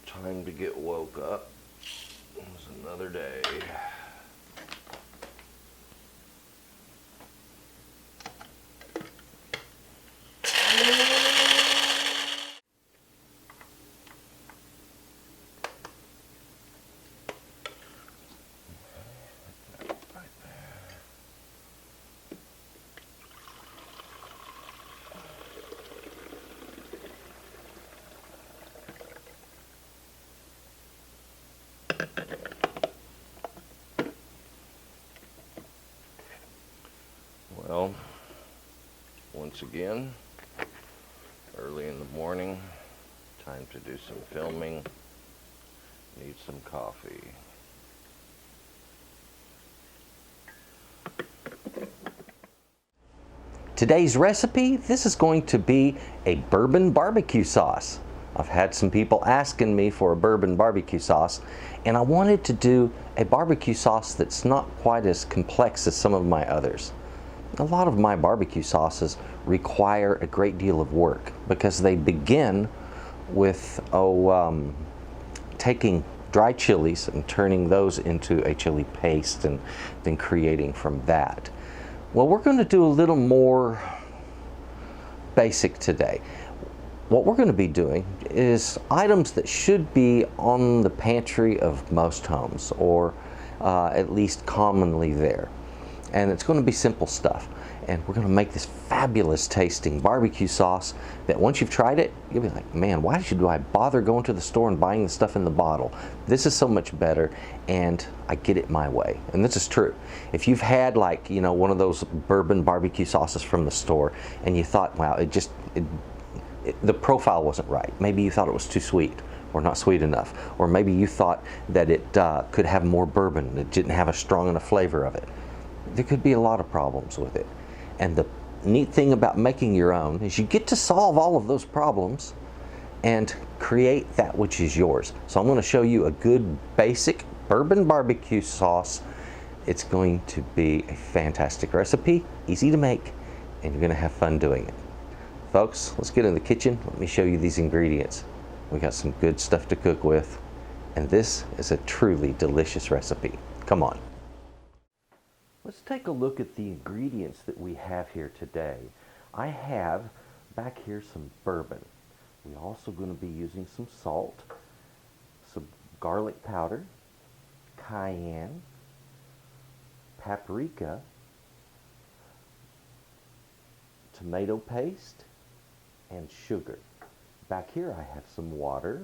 Time to get woke up. It's another day. Well, once again, early in the morning, time to do some filming. Need some coffee. Today's recipe, this is going to be a bourbon barbecue sauce. I've had some people asking me for a bourbon barbecue sauce, and I wanted to do a barbecue sauce that's not quite as complex as some of my others. A lot of my barbecue sauces require a great deal of work because they begin with taking dry chilies and turning those into a chili paste and then creating from that. Well, we're going to do a little more basic today. What we're going to be doing is items that should be on the pantry of most homes, or at least commonly there. And it's going to be simple stuff. And we're going to make this fabulous tasting barbecue sauce that once you've tried it, you'll be like, man, why do I bother going to the store and buying the stuff in the bottle? This is so much better, and I get it my way. And this is true. If you've had, like, you know, one of those bourbon barbecue sauces from the store and you thought, wow, the profile wasn't right. Maybe you thought it was too sweet or not sweet enough. Or maybe you thought that it could have more bourbon. It didn't have a strong enough flavor of it. There could be a lot of problems with it. And the neat thing about making your own is you get to solve all of those problems and create that which is yours. So I'm going to show you a good basic bourbon barbecue sauce. It's going to be a fantastic recipe, easy to make, and you're going to have fun doing it. Folks, let's get in the kitchen. Let me show you these ingredients. We got some good stuff to cook with, and this is a truly delicious recipe. Come on. Let's take a look at the ingredients that we have here today. I have back here some bourbon. We're also going to be using some salt, some garlic powder, cayenne, paprika, tomato paste, and sugar. Back here I have some water.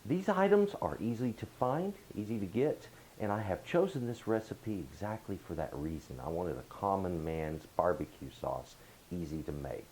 These items are easy to find, easy to get, and I have chosen this recipe exactly for that reason. I wanted a common man's barbecue sauce, easy to make.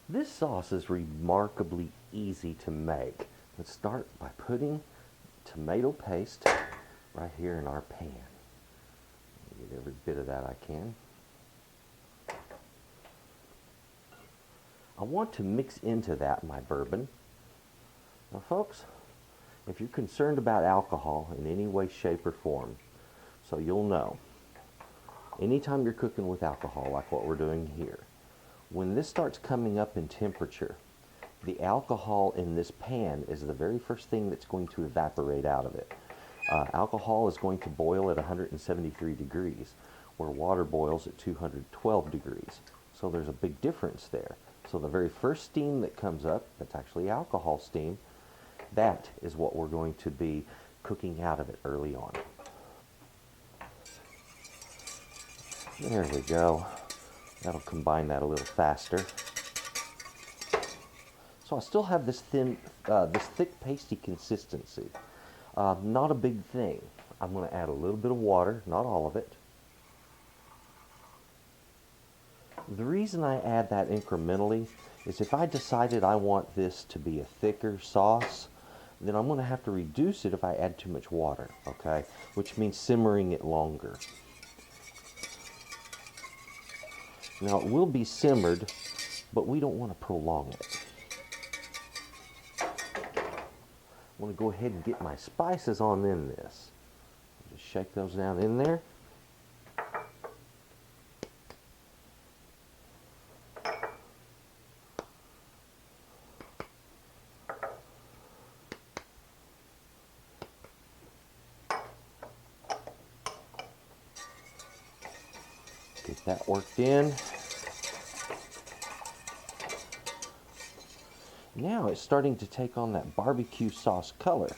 This sauce is remarkably easy to make. Let's start by putting tomato paste right here in our pan. Get every bit of that I can. I want to mix into that my bourbon. Now, folks, if you're concerned about alcohol in any way, shape, or form, so you'll know, anytime you're cooking with alcohol, like what we're doing here, when this starts coming up in temperature, the alcohol in this pan is the very first thing that's going to evaporate out of it. Alcohol is going to boil at 173 degrees, where water boils at 212 degrees. So there's a big difference there. So the very first steam that comes up, that's actually alcohol steam, that is what we're going to be cooking out of it early on. There we go. That'll combine that a little faster. So I still have this this thick pasty consistency. Not a big thing. I'm going to add a little bit of water, not all of it. The reason I add that incrementally is if I decided I want this to be a thicker sauce, then I'm going to have to reduce it if I add too much water, okay? Which means simmering it longer. Now, it will be simmered, but we don't want to prolong it. I'm going to go ahead and get my spices on in this. Just shake those down in there. Get that worked in. Now it's starting to take on that barbecue sauce color.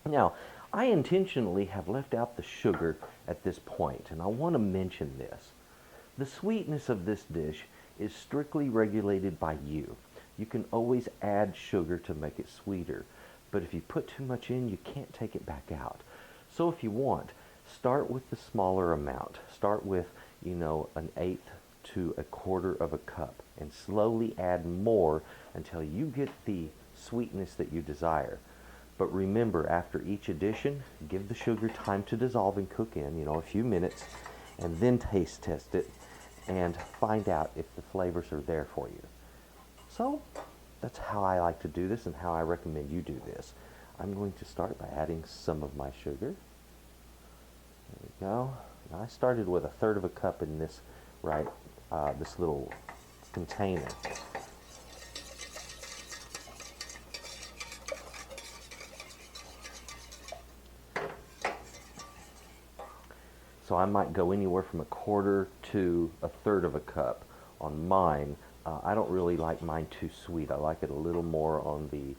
Now, I intentionally have left out the sugar at this point, and I want to mention this. The sweetness of this dish is strictly regulated by you. You can always add sugar to make it sweeter, but if you put too much in, you can't take it back out. So if you want, start with the smaller amount. Start with, you know, 1/8 to 1/4 of a cup, and slowly add more until you get the sweetness that you desire. But remember, after each addition, give the sugar time to dissolve and cook in, you know, a few minutes, and then taste test it and find out if the flavors are there for you. So that's how I like to do this and how I recommend you do this. I'm going to start by adding some of my sugar. There we go. Now I started with 1/3 of a cup in this, this little container. So I might go anywhere from 1/4 to 1/3 of a cup on mine. I don't really like mine too sweet. I like it a little more on the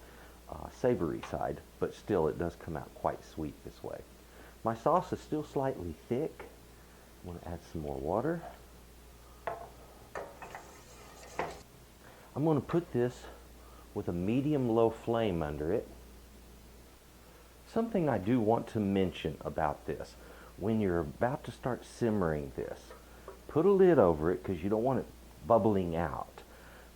savory side, but still it does come out quite sweet this way. My sauce is still slightly thick. I'm going to add some more water. I'm going to put this with a medium-low flame under it. Something I do want to mention about this. When you're about to start simmering this, put a lid over it because you don't want it bubbling out.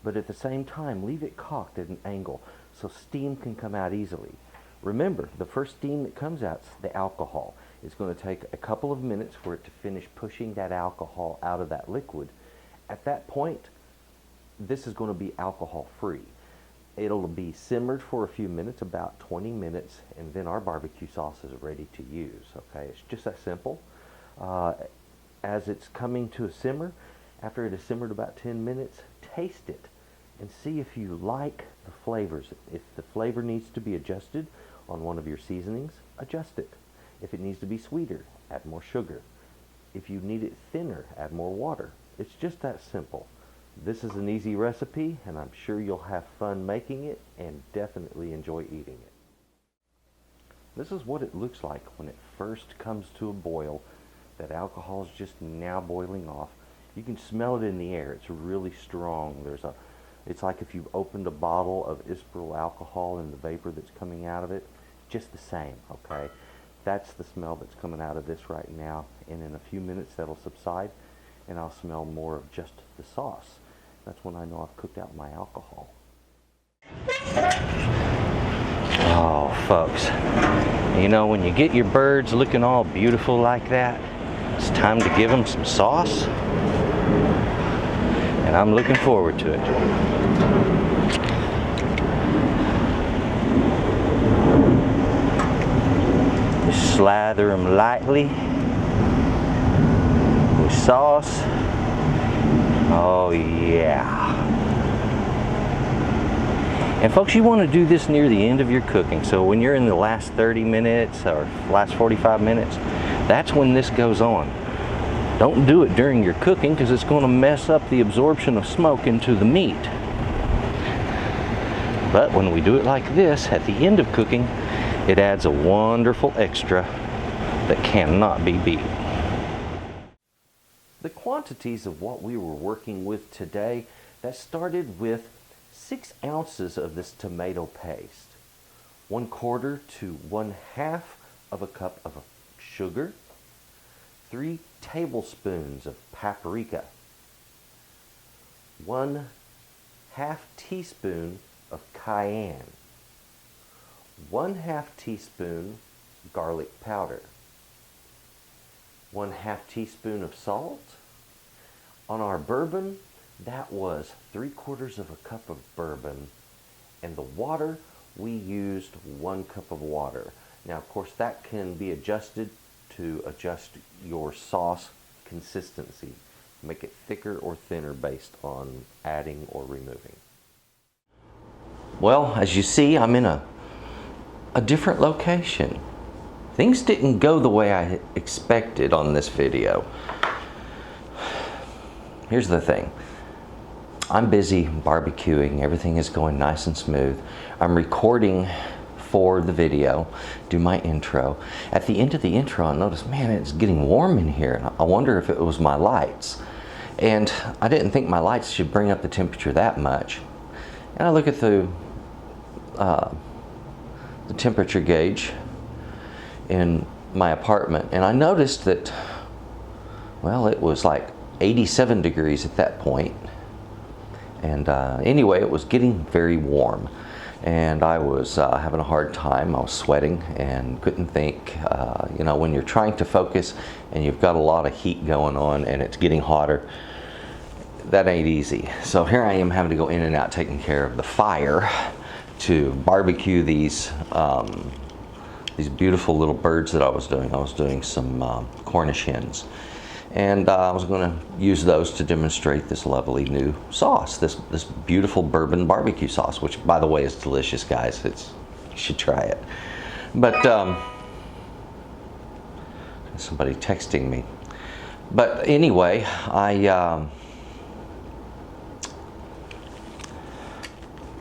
But at the same time, leave it cocked at an angle so steam can come out easily. Remember, the first steam that comes out is the alcohol. It's going to take a couple of minutes for it to finish pushing that alcohol out of that liquid. At that point, this is going to be alcohol free. It'll be simmered for a few minutes, about 20 minutes, and then our barbecue sauce is ready to use. Okay, it's just that simple. As it's coming to a simmer, after it has simmered about 10 minutes, taste it and see if you like the flavors. If the flavor needs to be adjusted on one of your seasonings, adjust it. If it needs to be sweeter, add more sugar. If you need it thinner, add more water. It's just that simple. This is an easy recipe, and I'm sure you'll have fun making it and definitely enjoy eating it. This is what it looks like when it first comes to a boil. That alcohol is just now boiling off. You can smell it in the air. It's really strong. It's like if you've opened a bottle of Ispril alcohol and the vapor that's coming out of it, just the same, okay? That's the smell that's coming out of this right now, and in a few minutes that'll subside, and I'll smell more of just the sauce. That's when I know I've cooked out my alcohol. Oh, folks, you know, when you get your birds looking all beautiful like that, it's time to give them some sauce, and I'm looking forward to it. Just slather them lightly with sauce. Oh yeah. And folks, you want to do this near the end of your cooking. So when you're in the last 30 minutes or last 45 minutes, that's when this goes on. Don't do it during your cooking because it's going to mess up the absorption of smoke into the meat. But when we do it like this at the end of cooking, it adds a wonderful extra that cannot be beat. The quantities of what we were working with today, that started with 6 ounces of this tomato paste, 1/4 to 1/2 of a cup of sugar, 3 tablespoons of paprika, 1/2 teaspoon of cayenne, 1/2 teaspoon garlic powder, 1/2 teaspoon of salt. On our bourbon, that was 3/4 of a cup of bourbon, and the water, we used 1 cup of water. Now, of course, that can be adjusted to adjust your sauce consistency, make it thicker or thinner based on adding or removing. Well, as you see, I'm in a different location. Things didn't go the way I expected on this video. Here's the thing. I'm busy barbecuing. Everything is going nice and smooth. I'm recording for the video, do my intro. At the end of the intro, I noticed, man, it's getting warm in here. I wonder if it was my lights. And I didn't think my lights should bring up the temperature that much. And I look at the temperature gauge in my apartment, and I noticed that, well, it was like 87 degrees at that point. And anyway, it was getting very warm, and I was having a hard time. I was sweating and couldn't think. You know, when you're trying to focus and you've got a lot of heat going on and it's getting hotter, that ain't easy. So here I am having to go in and out taking care of the fire to barbecue these beautiful little birds that I was doing. I was doing some Cornish hens. And I was going to use those to demonstrate this lovely new sauce, this beautiful bourbon barbecue sauce, which, by the way, is delicious, guys. You should try it. But somebody texting me. But anyway, I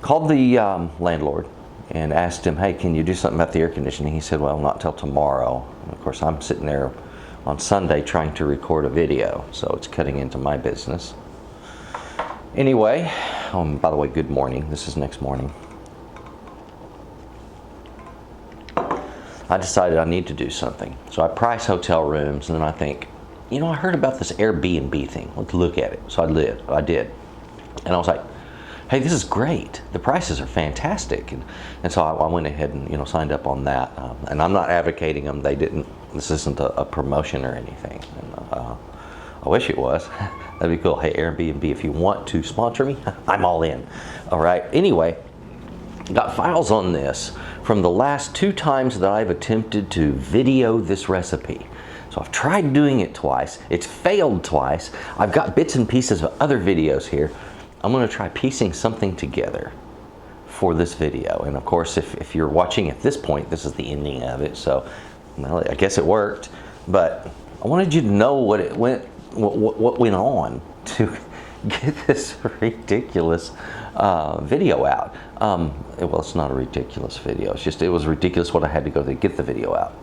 called the landlord and asked him, hey, can you do something about the air conditioning? He said, well, not till tomorrow. And of course, I'm sitting there on Sunday trying to record a video, so it's cutting into my business. Anyway, by the way, good morning. This is next morning. I decided I need to do something. So I price hotel rooms, and then I think, you know, I heard about this Airbnb thing. Let's look at it. So I did. And I was like, hey, this is great. The prices are fantastic. And so I went ahead and, you know, signed up on that. And I'm not advocating them. This isn't a promotion or anything. And, I wish it was. That'd be cool. Hey, Airbnb, if you want to sponsor me, I'm all in. All right. Anyway, got files on this from the last 2 times that I've attempted to video this recipe. So I've tried doing it twice. It's failed twice. I've got bits and pieces of other videos here. I'm going to try piecing something together for this video. And of course, if you're watching at this point, this is the ending of it. So, well, I guess it worked. But I wanted you to know what went on to get this ridiculous video out. Well, it's not a ridiculous video. It's just, it was ridiculous what I had to go to get the video out.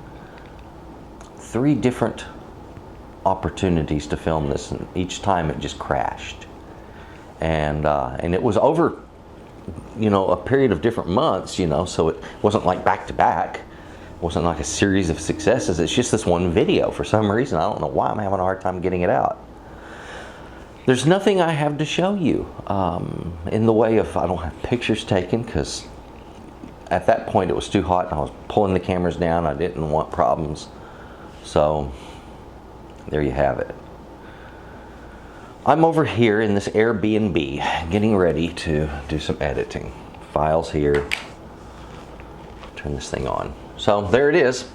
3 different opportunities to film this, and each time it just crashed. And it was over, you know, a period of different months, you know, so it wasn't like back to back. It wasn't like a series of successes. It's just this one video. For some reason, I don't know why, I'm having a hard time getting it out. There's nothing I have to show you in the way of, I don't have pictures taken, because at that point it was too hot and I was pulling the cameras down. I didn't want problems. So there you have it. I'm over here in this Airbnb getting ready to do some editing. Files here. Turn this thing on. So there it is.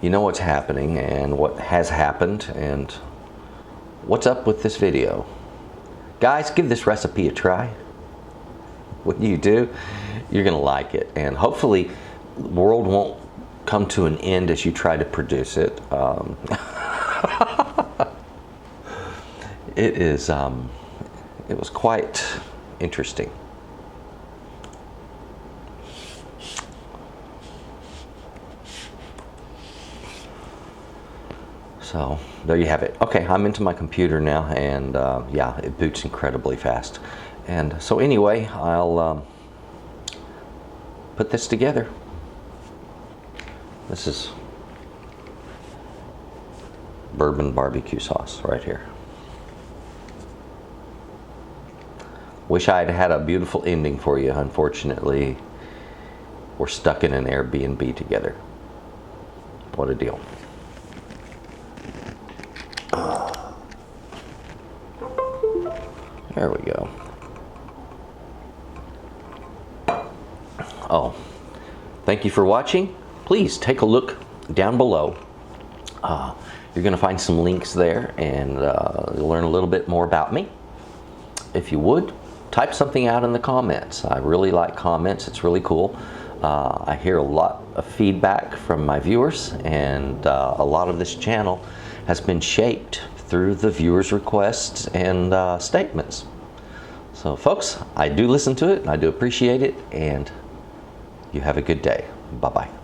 You know what's happening and what has happened and what's up with this video. Guys, give this recipe a try. What you do, you're gonna like it, and hopefully the world won't come to an end as you try to produce it. It was quite interesting. So there you have it. Okay, I'm into my computer now, and yeah, it boots incredibly fast. And so anyway, I'll put this together. This is bourbon barbecue sauce right here. Wish I had had a beautiful ending for you. Unfortunately, we're stuck in an Airbnb together. What a deal. There we go. Oh, thank you for watching. Please take a look down below. You're going to find some links there, and you'll learn a little bit more about me. If you would, type something out in the comments. I really like comments. It's really cool. I hear a lot of feedback from my viewers, and a lot of this channel has been shaped through the viewers' requests and statements. So folks, I do listen to it, and I do appreciate it, and you have a good day. Bye-bye.